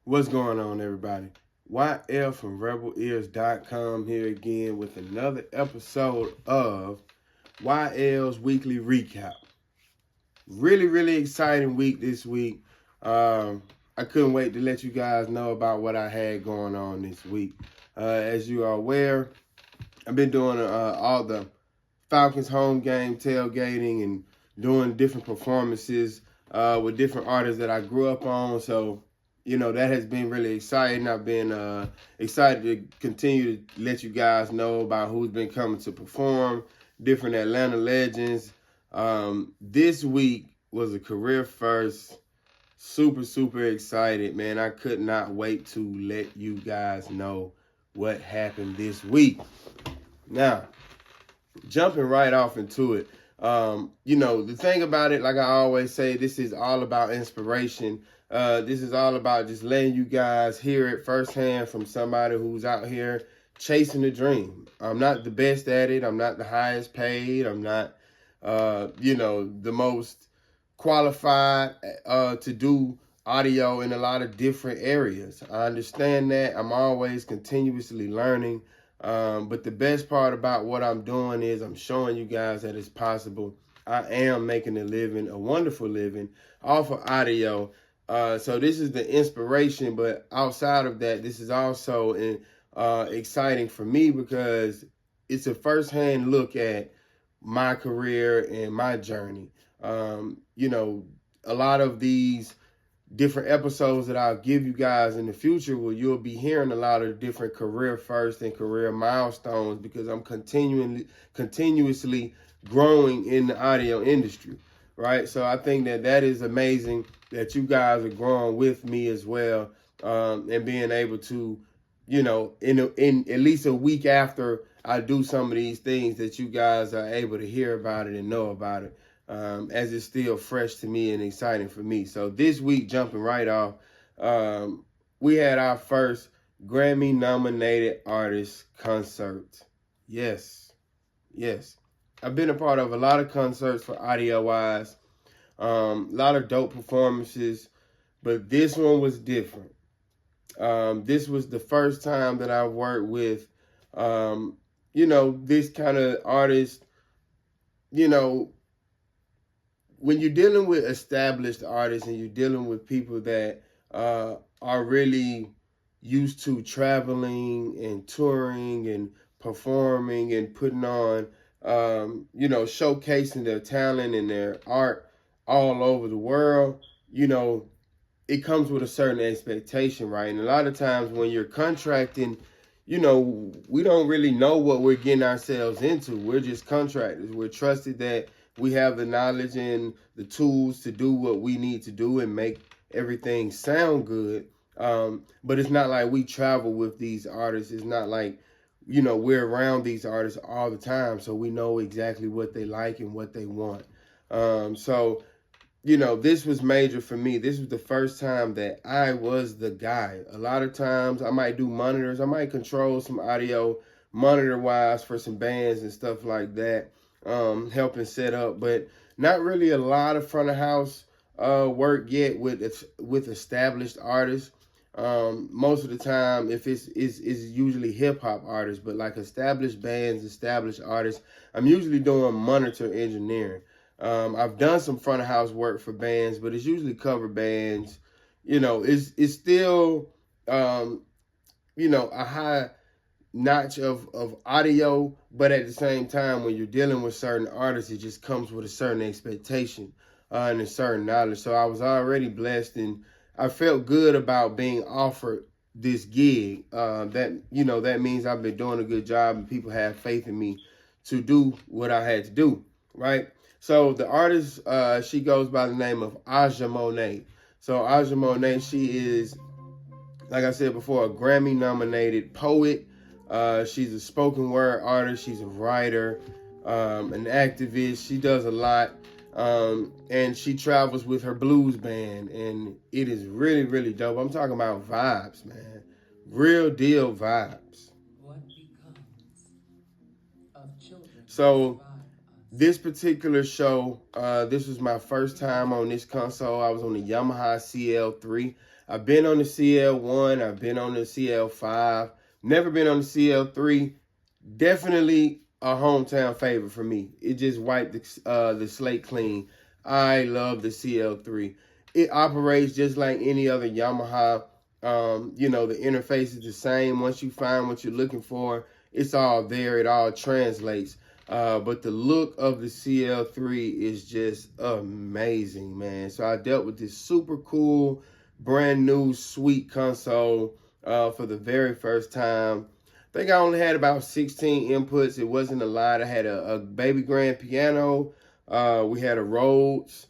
What's going on, everybody? YL from RebelEars.com here again with another episode of YL's Weekly Recap. Really exciting week this week. I couldn't wait to let you guys know about what I had going on this week. As you are aware, I've been doing all the Falcons home game tailgating and doing different performances with different artists that I grew up on. So, that has been really exciting. I've been excited to continue to let you guys know about who's been coming to perform, different Atlanta legends. This week was a career first. Super excited, man. I could not wait to let you guys know what happened this week. Now, jumping right off into it, the thing about it, like I always say, this is all about inspiration. This is all about just letting you guys hear it firsthand from somebody who's out here chasing a dream. I'm not the best at it. I'm not the highest paid. I'm not, the most qualified to do audio in a lot of different areas. I understand that. I'm always continuously learning. But the best part about what I'm doing is I'm showing you guys that it's possible. I am making a living, a wonderful living, off of audio. So this is the inspiration, but outside of that, this is also exciting for me because it's a firsthand look at my career and my journey. A lot of these different episodes that I'll give you guys in the future where you'll be hearing a lot of different career first and career milestones because I'm continuously growing in the audio industry, right? So I think that is amazing that you guys are growing with me as well, and being able to, in at least a week after I do some of these things, that you guys are able to hear about it and know about it. As it's still fresh to me and exciting for me. So this week, jumping right off, we had our first Grammy-nominated artist concert. Yes. I've been a part of a lot of concerts for audio-wise, a lot of dope performances, but this one was different. This was the first time that I worked with, this kind of artist, when you're dealing with established artists and you're dealing with people that are really used to traveling and touring and performing and putting on, showcasing their talent and their art all over the world, it comes with a certain expectation, right? And a lot of times when you're contracting, we don't really know what we're getting ourselves into. We're just contractors. We're trusted that we have the knowledge and the tools to do what we need to do and make everything sound good. But it's not like we travel with these artists. It's not like, we're around these artists all the time. So we know exactly what they like and what they want. This was major for me. This was the first time that I was the guy. A lot of times I might do monitors. I might control some audio monitor-wise for some bands and stuff like that, helping set up. But not really a lot of front of house work yet with established artists. Most of the time, if it's usually hip-hop artists, but like established bands, established artists, I'm usually doing monitor engineering. I've done some front of house work for bands, but it's usually cover bands. It's still, a high notch of audio, but at the same time, when you're dealing with certain artists, it just comes with a certain expectation and a certain knowledge. So I was already blessed, and I felt good about being offered this gig. That means I've been doing a good job, and people have faith in me to do what I had to do, right? So the artist, she goes by the name of Aja Monet. So Aja Monet, she is, like I said before, a Grammy-nominated poet. She's a spoken word artist. She's a writer, an activist. She does a lot. And she travels with her blues band. And it is really dope. I'm talking about vibes, man. Real deal vibes. What becomes of children? So This particular show, this was my first time on this console. I was on the Yamaha CL3. I've been on the CL1. I've been on the CL5. Never been on the CL3. Definitely a hometown favorite for me. It just wiped the slate clean. I love the CL3. It operates just like any other Yamaha. The interface is the same. Once you find what you're looking for, it's all there. It all translates. But the look of the CL3 is just amazing, man. So I dealt with this super cool, brand new, sweet console for the very first time. I think I only had about 16 inputs. It wasn't a lot. I had a baby grand piano. We had a Rhodes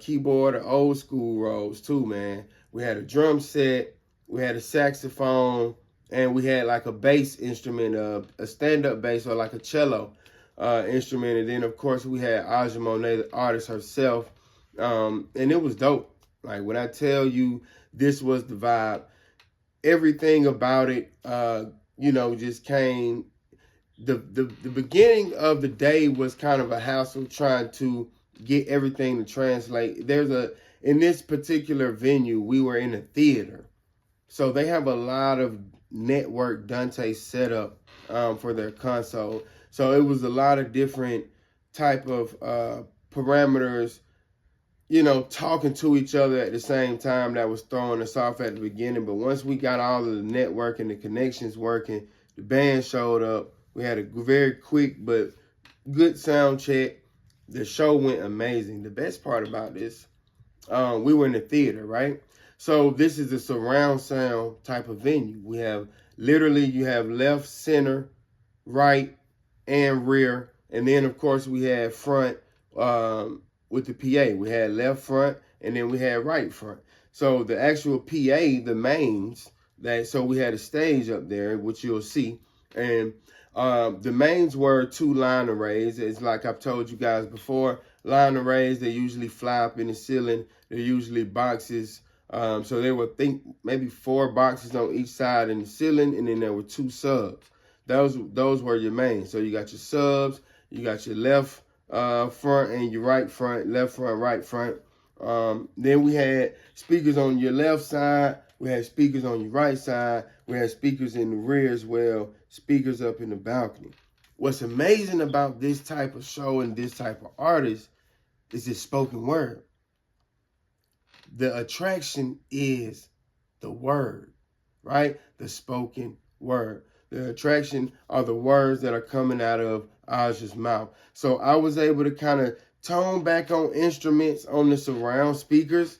keyboard, an old school Rhodes too, man. We had a drum set. We had a saxophone. And we had like a bass instrument, a stand-up bass or like a cello instrument. And then, of course, we had Aja Monet, the artist herself. And it was dope. Like, when I tell you this was the vibe, everything about it, just came. The beginning of the day was kind of a hassle trying to get everything to translate. In this particular venue, we were in a theater. So they have a lot of network Dante set up for their console. So it was a lot of different type of parameters, talking to each other at the same time that was throwing us off at the beginning. But once we got all of the network and the connections working, the band showed up. We had a very quick but good sound check. The show went amazing. The best part about this, we were in the theater, right? So this is a surround sound type of venue. We have you have left, center, right, and rear. And then, of course, we had front with the PA. We had left front, and then we had right front. So the actual PA, the mains, so we had a stage up there, which you'll see. And the mains were 2 line arrays. It's like I've told you guys before. Line arrays, they usually fly up in the ceiling. They're usually boxes. So there were, maybe 4 boxes on each side in the ceiling, and then there were 2 subs. Those were your mains. So you got your subs, you got your left front and your right front, left front, right front. Then we had speakers on your left side. We had speakers on your right side. We had speakers in the rear as well, speakers up in the balcony. What's amazing about this type of show and this type of artist is this spoken word. The attraction is the word, right? The spoken word. The attraction are the words that are coming out of Aja's mouth. So I was able to kind of tone back on instruments on the surround speakers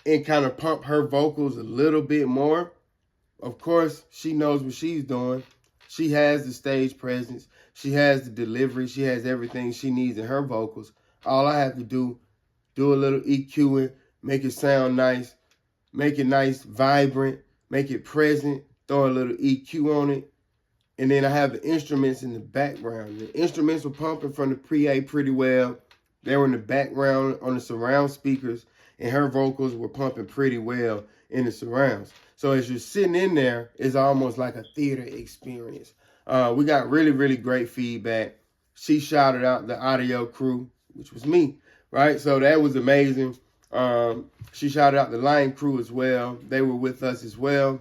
and kind of pump her vocals a little bit more. Of course, she knows what she's doing. She has the stage presence. She has the delivery. She has everything she needs in her vocals. All I have to do a little EQing, make it sound nice, make it nice, vibrant, make it present, throw a little EQ on it. And then I have the instruments in the background. The instruments were pumping from the PA pretty well. They were in the background on the surround speakers, and her vocals were pumping pretty well in the surrounds. So as you're sitting in there, it's almost like a theater experience. We got really, really great feedback. She shouted out the audio crew, which was me, right? So that was amazing. She shouted out the line crew as well. They were with us as well.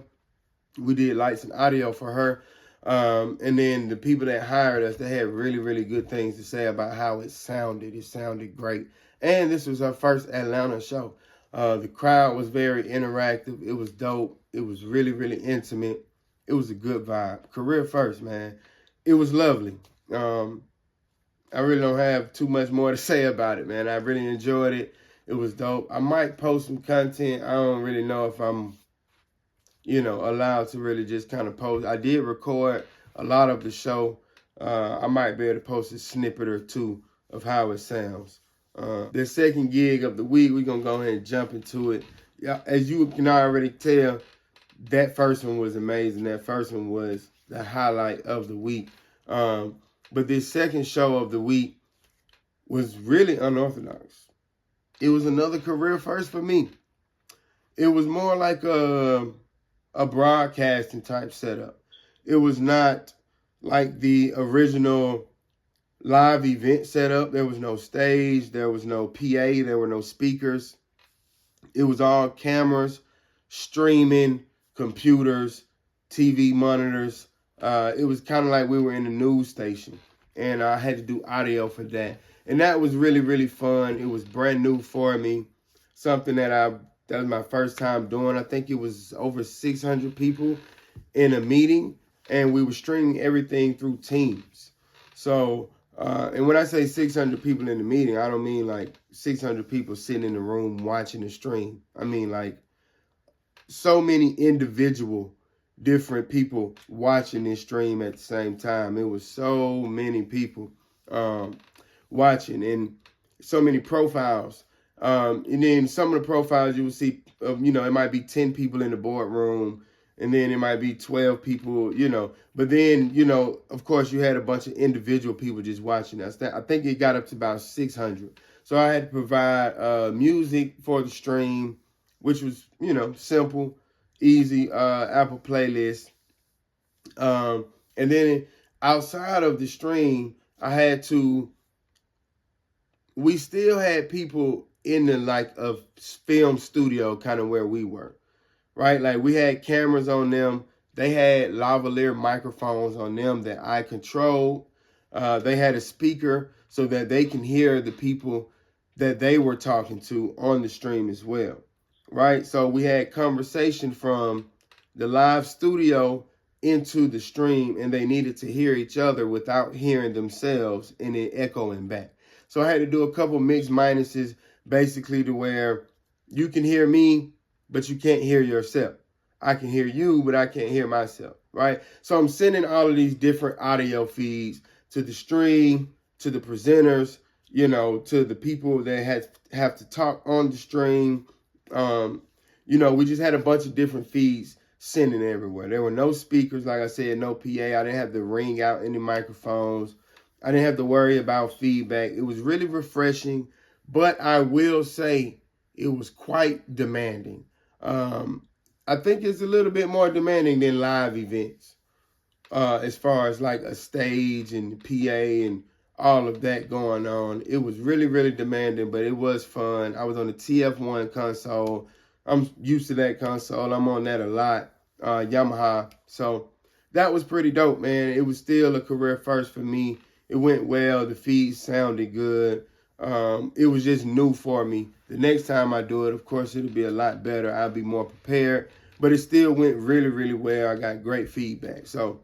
We did lights and audio for her. And then the people that hired us, they had really, really good things to say about how it sounded. It sounded great. And this was our first Atlanta show. The crowd was very interactive. It was dope. It was really, really intimate. It was a good vibe. Career first, man. It was lovely. I really don't have too much more to say about it, man. I really enjoyed it. It was dope. I might post some content. I don't really know if I'm allowed to really just kind of post. I did record a lot of the show. I might be able to post a snippet or 2 of how it sounds. The second gig of the week, we're going to go ahead and jump into it. Yeah, as you can already tell, that first one was amazing. That first one was the highlight of the week. But this second show of the week was really unorthodox. It was another career first for me. It was more like a broadcasting type setup. It was not like the original live event set up. There was no stage. There was no PA. There were no speakers. It was all cameras, streaming, computers, TV monitors. It was kind of like we were in a news station, and I had to do audio for that. And that was really, really fun. It was brand new for me, something that was my first time doing. I think it was over 600 people in a meeting, and we were streaming everything through Teams. So, and when I say 600 people in the meeting, I don't mean like 600 people sitting in the room watching the stream. I mean like so many individual different people watching this stream at the same time. It was so many people watching, and so many profiles. And then some of the profiles you will see, it might be 10 people in the boardroom, and then it might be 12 people, But then, of course, you had a bunch of individual people just watching us. I think it got up to about 600. So I had to provide music for the stream, which was, simple, easy, Apple playlist. And then outside of the stream, we still had people in the film studio, kind of where we were, right? Like we had cameras on them. They had lavalier microphones on them that I controlled. They had a speaker so that they can hear the people that they were talking to on the stream as well, right? So we had conversation from the live studio into the stream, and they needed to hear each other without hearing themselves and it echoing back. So I had to do a couple mix minuses, basically to where you can hear me, but you can't hear yourself. I can hear you, but I can't hear myself, right? So I'm sending all of these different audio feeds to the stream, to the presenters, to the people that have to talk on the stream. We just had a bunch of different feeds sending everywhere. There were no speakers, like I said, no PA. I didn't have to ring out any microphones. I didn't have to worry about feedback. It was really refreshing, but I will say it was quite demanding. I think it's a little bit more demanding than live events, as far as like a stage and PA and all of that going on. It was really, really demanding, but it was fun. I was on the TF1 console. I'm used to that console. I'm on that a lot, Yamaha. So that was pretty dope, man. It was still a career first for me. It went well. The feed sounded good. It was just new for me. The next time I do it, of course, it'll be a lot better. I'll be more prepared. But it still went really, really well. I got great feedback. So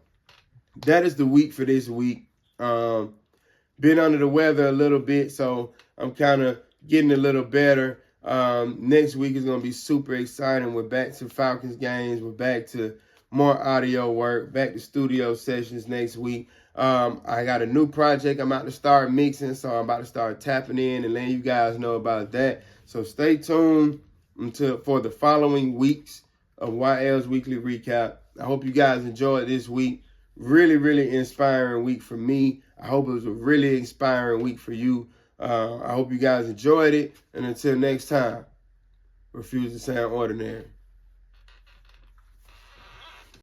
that is the week for this week. Been under the weather a little bit, so I'm kind of getting a little better. Next week is going to be super exciting. We're back to Falcons games. We're back to more audio work, back to studio sessions next week. I got a new project I'm about to start mixing, so I'm about to start tapping in and letting you guys know about that. So stay tuned for the following weeks of YL's Weekly Recap. I hope you guys enjoyed this week. Really, really inspiring week for me. I hope it was a really inspiring week for you. I hope you guys enjoyed it. And until next time, refuse to sound ordinary.